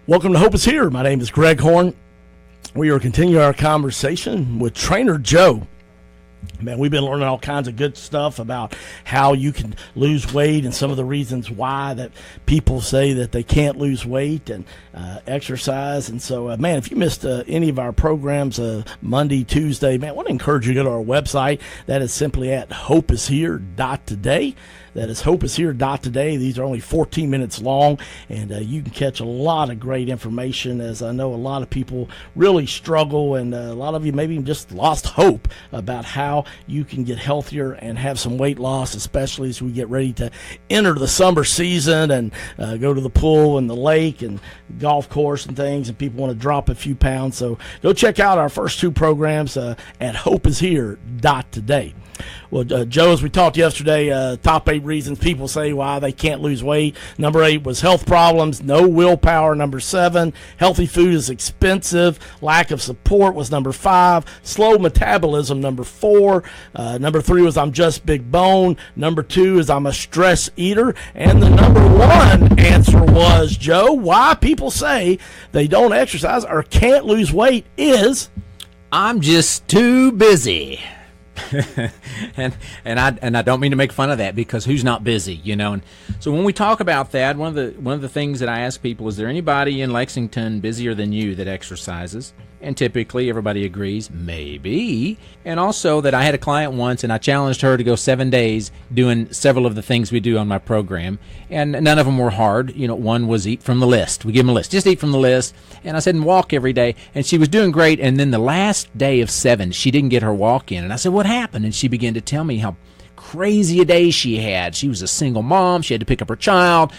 Welcome to Hope is Here. My name is Greg Horn. We are continuing our conversation with Trainer Joe. Man, we've been learning all kinds of good stuff about how you can lose weight and some of the reasons why that people say that they can't lose weight and exercise. And so, man, if you missed any of our programs Monday, Tuesday, man, I want to encourage you to go to our website. That is simply at hopeishere.today. That is hopeishere.today. These are only 14 minutes long, and you can catch a lot of great information, as I know a lot of people really struggle, and a lot of you maybe just lost hope about how you can get healthier and have some weight loss, especially as we get ready to enter the summer season and go to the pool and the lake and golf course and things, and people want to drop a few pounds. So go check out our first two programs at hopeishere.today. Well, Joe, as we talked yesterday, top 8 reasons people say why they can't lose weight. Number 8 was health problems, no willpower. Number 7, healthy food is expensive. Lack of support was number 5. Slow metabolism, number 4. Number 3 was I'm just big bone. Number 2 is I'm a stress eater. And the number 1 answer was, Joe, why people say they don't exercise or can't lose weight is I'm just too busy. and I don't mean to make fun of that, because who's not busy, you know? And so when we talk about that, one of the things that I ask people is there anybody in Lexington busier than you that exercises? And typically everybody agrees, maybe. And also that I had a client once and I challenged her to go 7 days doing several of the things we do on my program, and none of them were hard. You know, one was eat from the list. We give them a list, just eat from the list. And I said, and walk every day. And she was doing great. And then the last day of 7, she didn't get her walk in. And I said, what happened? And she began to tell me how crazy a day she had. She was a single mom. She had to pick up her child.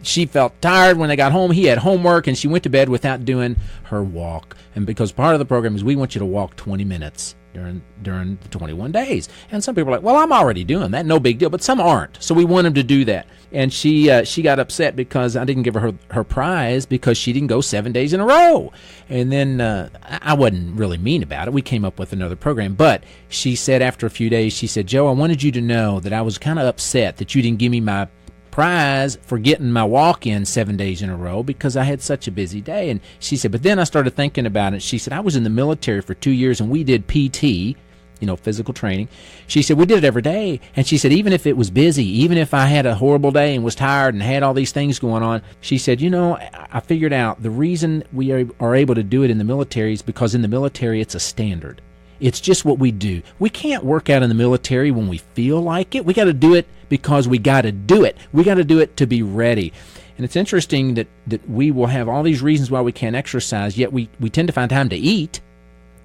She felt tired when they got home. He had homework, and she went to bed without doing her walk. And because part of the program is we want you to walk 20 minutes during the 21 days. And some people are like, well, I'm already doing that. No big deal. But some aren't. So we want them to do that. And she got upset because I didn't give her prize because she didn't go 7 days in a row. And then I wasn't really mean about it. We came up with another program. But she said after a few days, she said, Joe, I wanted you to know that I was kind of upset that you didn't give me my prize for getting my walk-in 7 days in a row because I had such a busy day. And she said, but then I started thinking about it. She said, I was in the military for 2 years and we did PT, you know, physical training. She said, we did it every day. And she said, even if it was busy, even if I had a horrible day and was tired and had all these things going on, she said, you know, I figured out the reason we are able to do it in the military is because in the military it's a standard. It's just what we do. We can't work out in the military when we feel like it. We got to do it because we got to do it. We got to do it to be ready. And it's interesting that we will have all these reasons why we can't exercise, yet we tend to find time to eat.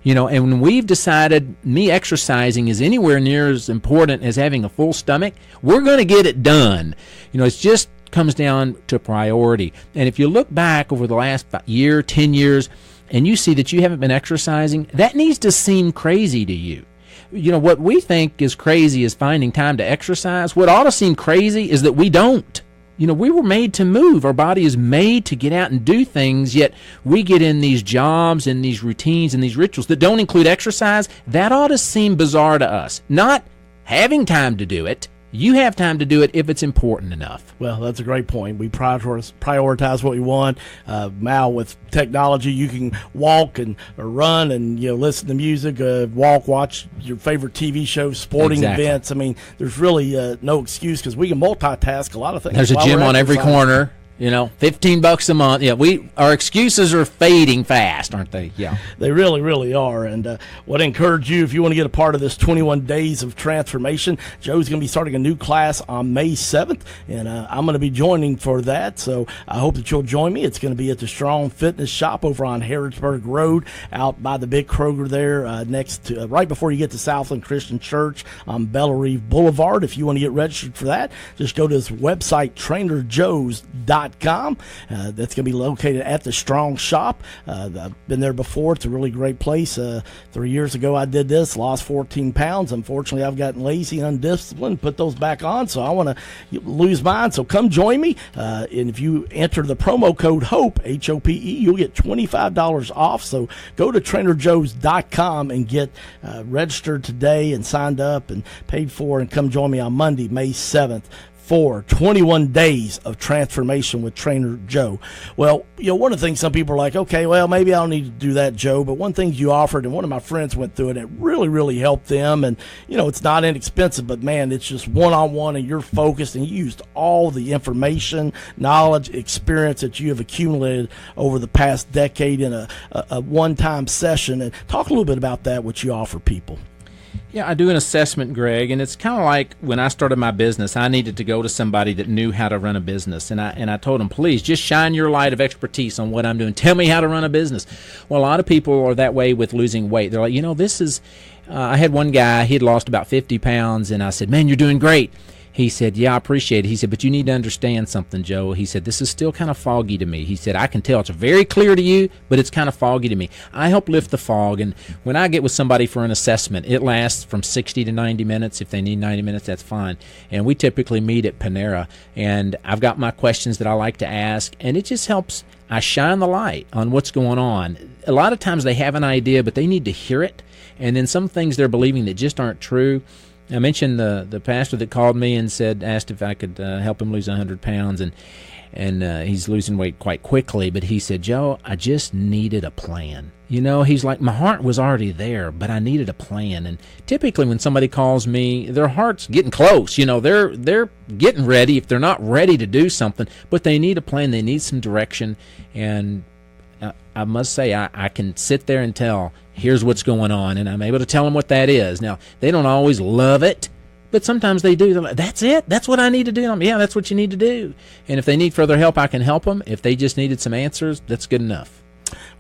You know, and when we've decided me exercising is anywhere near as important as having a full stomach, we're going to get it done. You know, it just comes down to priority. And if you look back over the last year, 10 years, and you see that you haven't been exercising, that needs to seem crazy to you. You know, what we think is crazy is finding time to exercise. What ought to seem crazy is that we don't. You know, we were made to move. Our body is made to get out and do things, yet we get in these jobs and these routines and these rituals that don't include exercise. That ought to seem bizarre to us. Not having time to do it. You have time to do it if it's important enough. Well, that's a great point. We prioritize what we want. Now with technology, you can walk and or run and listen to music, watch your favorite TV shows, sporting events. I mean, there's really no excuse because we can multitask a lot of things. There's a gym on every corner. You know, $15 a month. Yeah, our excuses are fading fast, aren't they? Yeah, they really, really are. And what I encourage you, if you want to get a part of this 21 days of transformation, Joe's going to be starting a new class on May 7th, and I'm going to be joining for that. So I hope that you'll join me. It's going to be at the Strong Fitness Shop over on Harrodsburg Road, out by the big Kroger there, next to right before you get to Southland Christian Church on Bellerive Boulevard. If you want to get registered for that, just go to his website, trainerjoes.com. That's going to be located at the Strong Shop. I've been there before. It's a really great place. 3 years ago I did this, lost 14 pounds. Unfortunately, I've gotten lazy, undisciplined, put those back on, so I want to lose mine. So come join me. And if you enter the promo code HOPE, HOPE, you'll get $25 off. So go to trainerjoes.com and get registered today and signed up and paid for, and come join me on Monday, May 7th for 21 days of transformation with Trainer Joe. Well, one of the things some people are like, okay, well, maybe I don't need to do that, Joe. But one thing you offered, and one of my friends went through it, it really, really helped them. And, it's not inexpensive, but man, it's just one-on-one, and you're focused, and you used all the information, knowledge, experience that you have accumulated over the past decade in a one-time session. And talk a little bit about that, what you offer people. Yeah, I do an assessment, Greg, and it's kind of like when I started my business, I needed to go to somebody that knew how to run a business. And I told them, please, just shine your light of expertise on what I'm doing. Tell me how to run a business. Well, a lot of people are that way with losing weight. They're like, this is I had one guy, he had lost about 50 pounds, and I said, man, you're doing great. He said, yeah, I appreciate it. He said, but you need to understand something, Joe. He said, this is still kind of foggy to me. He said, I can tell it's very clear to you, but it's kind of foggy to me. I help lift the fog, and when I get with somebody for an assessment, it lasts from 60 to 90 minutes. If they need 90 minutes, that's fine. And we typically meet at Panera, and I've got my questions that I like to ask, and it just helps. I shine the light on what's going on. A lot of times they have an idea, but they need to hear it, and then some things they're believing that just aren't true. I mentioned the pastor that called me and asked if I could help him lose 100 pounds, and he's losing weight quite quickly. But he said, Joe, I just needed a plan. He's like, my heart was already there, but I needed a plan. And typically when somebody calls me, their heart's getting close. They're getting ready if they're not ready to do something, but they need a plan. They need some direction. And I must say, I can sit there and tell, here's what's going on, and I'm able to tell them what that is. Now, they don't always love it, but sometimes they do. They're like, that's it? That's what I need to do? Yeah, that's what you need to do. And if they need further help, I can help them. If they just needed some answers, that's good enough.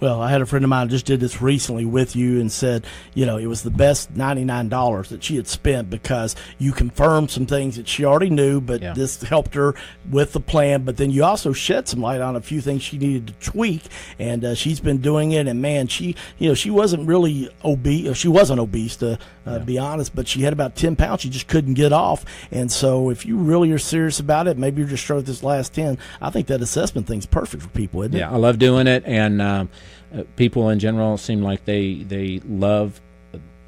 Well, I had a friend of mine who just did this recently with you and said, it was the best $99 that she had spent because you confirmed some things that she already knew, but this helped her with the plan. But then you also shed some light on a few things she needed to tweak, and she's been doing it. And man, she wasn't really obese. She wasn't obese, to be honest, but she had about 10 pounds she just couldn't get off. And so if you really are serious about it, maybe you're just short this last 10, I think that assessment thing's perfect for people, isn't it? Yeah, I love doing it, and people in general seem like they love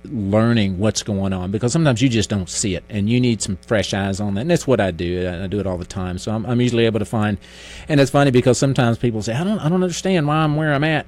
learning what's going on, because sometimes you just don't see it, and you need some fresh eyes on that. And that's what I do. I do it all the time. So I'm usually able to find, and it's funny because sometimes people say, I don't understand why I'm where I'm at,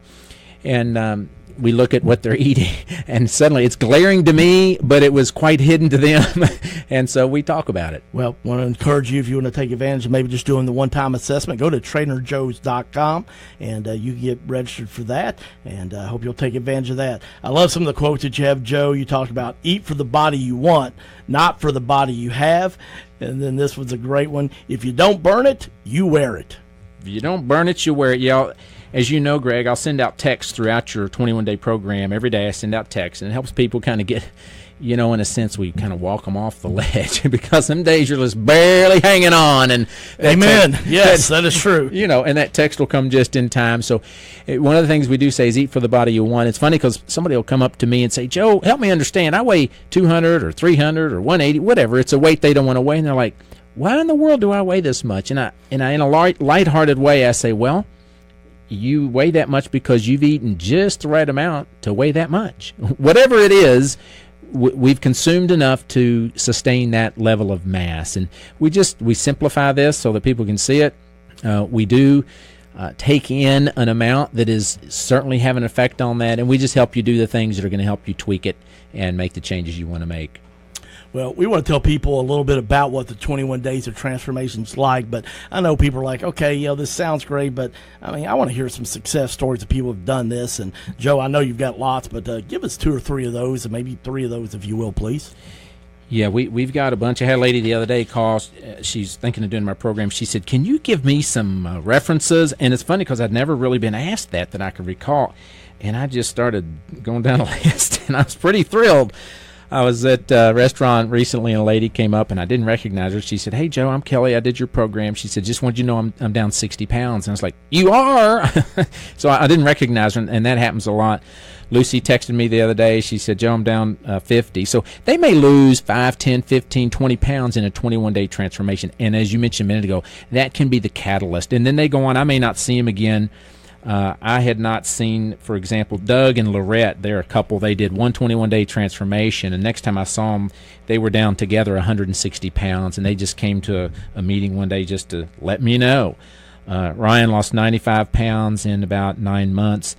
and we look at what they're eating, and suddenly it's glaring to me, but it was quite hidden to them, and so we talk about it. Well, I want to encourage you, if you want to take advantage of maybe just doing the one-time assessment, go to trainerjoes.com, and you get registered for that, and I hope you'll take advantage of that. I love some of the quotes that you have, Joe. You talked about eat for the body you want, not for the body you have, and then this was a great one. If you don't burn it, you wear it. If you don't burn it, you wear it. Yeah. As you know, Greg, I'll send out texts throughout your 21-day program. Every day I send out texts, and it helps people kind of get, in a sense, we kind of walk them off the ledge because some days you're just barely hanging on. And amen. Yes, that is true. And that text will come just in time. So one of the things we do say is eat for the body you want. It's funny because somebody will come up to me and say, Joe, help me understand. I weigh 200 or 300 or 180, whatever. It's a weight they don't want to weigh. And they're like, why in the world do I weigh this much? And I in a lighthearted way, I say, well, you weigh that much because you've eaten just the right amount to weigh that much. Whatever it is, we've consumed enough to sustain that level of mass. And we simplify this so that people can see it. We do take in an amount that is certainly having an effect on that, and we just help you do the things that are going to help you tweak it and make the changes you want to make. Well, we want to tell people a little bit about what the 21 days of transformation's like, but I know people are like, okay, this sounds great, but I want to hear some success stories of people who have done this. And Joe, I know you've got lots, but give us 2 or 3 of those, and maybe 3 of those, if you will, please. Yeah, we've got a bunch. I had a lady the other day call. She's thinking of doing my program. She said, can you give me some references? And it's funny because I'd never really been asked that I could recall. And I just started going down a list, and I was pretty thrilled. I was at a restaurant recently, and a lady came up, and I didn't recognize her. She said, hey, Joe, I'm Kelly. I did your program. She said, just wanted you to know I'm down 60 pounds. And I was like, you are? So I didn't recognize her, and that happens a lot. Lucy texted me the other day. She said, Joe, I'm down 50. So they may lose 5, 10, 15, 20 pounds in a 21-day transformation. And as you mentioned a minute ago, that can be the catalyst. And then they go on. I may not see them again I had not seen, for example, Doug and Lorette, they're a couple, they did 121-day transformation, and next time I saw them, they were down together 160 pounds, and they just came to a meeting one day just to let me know. Ryan lost 95 pounds in about 9 months.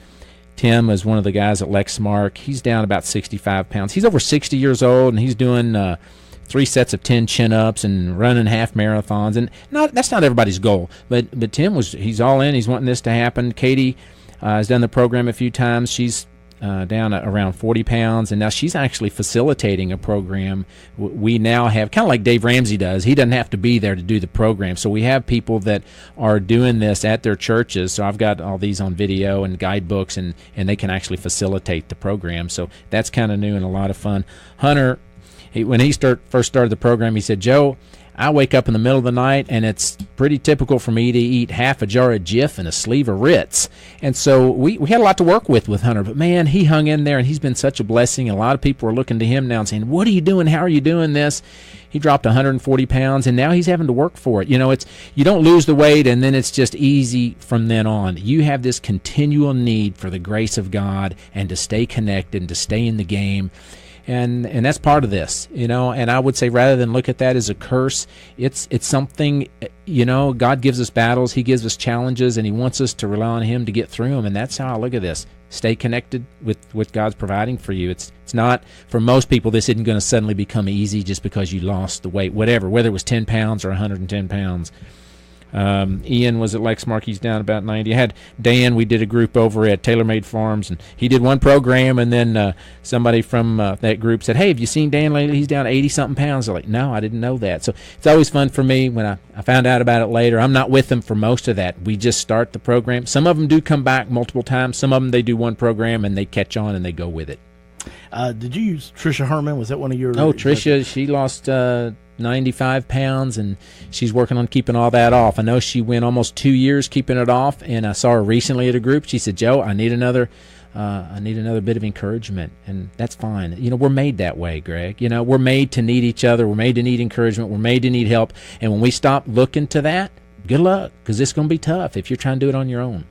Tim is one of the guys at Lexmark. He's down about 65 pounds. He's over 60 years old, and he's doing 3 sets of 10 chin-ups and running half marathons. And that's not everybody's goal. But Tim he's all in. He's wanting this to happen. Katie has done the program a few times. She's down around 40 pounds, and now she's actually facilitating a program. We now have, kind of like Dave Ramsey does, he doesn't have to be there to do the program. So we have people that are doing this at their churches. So I've got all these on video and guidebooks, and they can actually facilitate the program. So that's kind of new and a lot of fun. Hunter, when he first started the program, he said, Joe, I wake up in the middle of the night, and it's pretty typical for me to eat half a jar of Jif and a sleeve of Ritz. And so we had a lot to work with Hunter. But, man, he hung in there, and he's been such a blessing. And a lot of people are looking to him now and saying, what are you doing? How are you doing this? He dropped 140 pounds, and now he's having to work for it. You know, you don't lose the weight, and then it's just easy from then on. You have this continual need for the grace of God and to stay connected and to stay in the game. And that's part of this, you know, and I would say rather than look at that as a curse, it's something, you know, God gives us battles, He gives us challenges, and He wants us to rely on Him to get through them, and that's how I look at this. Stay connected with what God's providing for you. It's not, for most people, this isn't going to suddenly become easy just because you lost the weight, whether it was 10 pounds or 110 pounds. Ian was at Lexmark. He's down about 90. I had Dan. We did a group over at TaylorMade Farms, and he did one program, and then somebody from that group said, hey, have you seen Dan lately? He's down 80-something pounds. I'm like, no, I didn't know that. So it's always fun for me when I found out about it later. I'm not with them for most of that. We just start the program. Some of them do come back multiple times. Some of them, they do one program, and they catch on, and they go with it. Did you use Tricia Herman? Was that one of your... Oh, Tricia, she lost 95 pounds, and she's working on keeping all that off. I know she went almost 2 years keeping it off, and I saw her recently at a group. She said, Joe, I need another bit of encouragement, and that's fine. You know, we're made that way, Greg. You know, we're made to need each other. We're made to need encouragement. We're made to need help, and when we stop looking to that, good luck, because it's going to be tough if you're trying to do it on your own.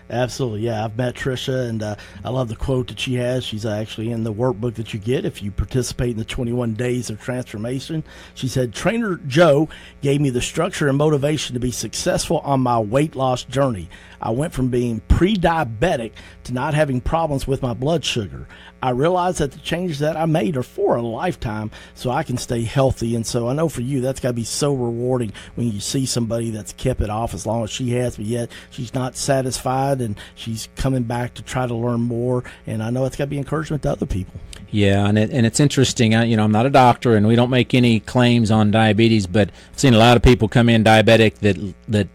Absolutely, yeah. I've met Tricia, and I love the quote that she has. She's actually in the workbook that you get if you participate in the 21 Days of Transformation. She said, Trainer Joe gave me the structure and motivation to be successful on my weight loss journey. I went from being pre-diabetic to not having problems with my blood sugar. I realized that the changes that I made are for a lifetime so I can stay healthy. And so I know for you, that's got to be so rewarding when you see somebody that's kept it off as long as she has, but yet she's not satisfied and she's coming back to try to learn more. And I know it's got to be encouragement to other people. Yeah, and it's interesting. I'm not a doctor, and we don't make any claims on diabetes, but I've seen a lot of people come in diabetic that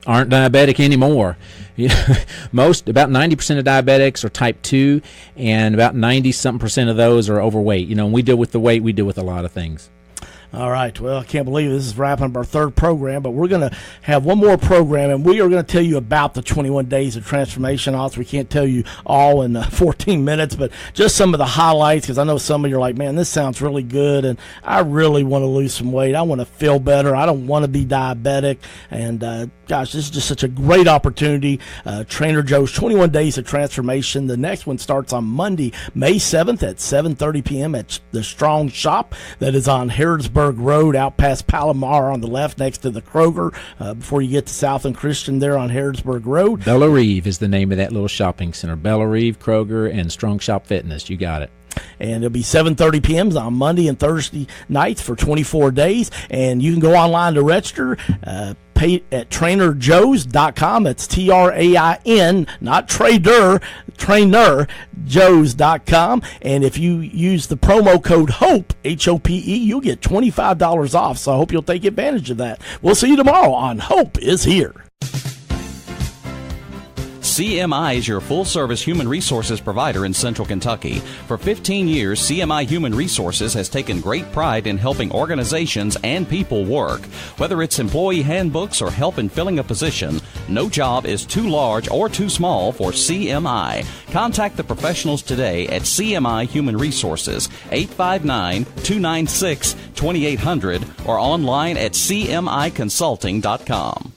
aren't diabetic anymore. You know, about 90% of diabetics are type 2, and about 90-something% of those are overweight. You know, when we deal with the weight, we deal with a lot of things. All right. Well, I can't believe this is wrapping up our third program, but we're going to have one more program, and we are going to tell you about the 21 Days of Transformation. Also, we can't tell you all in 14 minutes, but just some of the highlights, because I know some of you are like, man, this sounds really good, and I really want to lose some weight. I want to feel better. I don't want to be diabetic. And, gosh, this is just such a great opportunity. Trainer Joe's 21 Days of Transformation. The next one starts on Monday, May 7th at 7:30 p.m. at the Strong Shop that is on Harrodsburg Road, out past Palomar on the left next to the Kroger, before you get to Southland Christian there on Harrodsburg Road. Bella Reeve is the name of that little shopping center. Bella Reeve, Kroger, and Strong Shop Fitness. You got it. And it'll be 7:30 p.m. on Monday and Thursday nights for 24 days. And you can go online to register. Pay at trainerjoes.com. It's TRAIN, not trader, trainerjoes.com. And if you use the promo code HOPE, HOPE, you'll get $25 off. So I hope you'll take advantage of that. We'll see you tomorrow on Hope is Here. CMI is your full-service human resources provider in Central Kentucky. For 15 years, CMI Human Resources has taken great pride in helping organizations and people work. Whether it's employee handbooks or help in filling a position, no job is too large or too small for CMI. Contact the professionals today at CMI Human Resources, 859-296-2800, or online at cmiconsulting.com.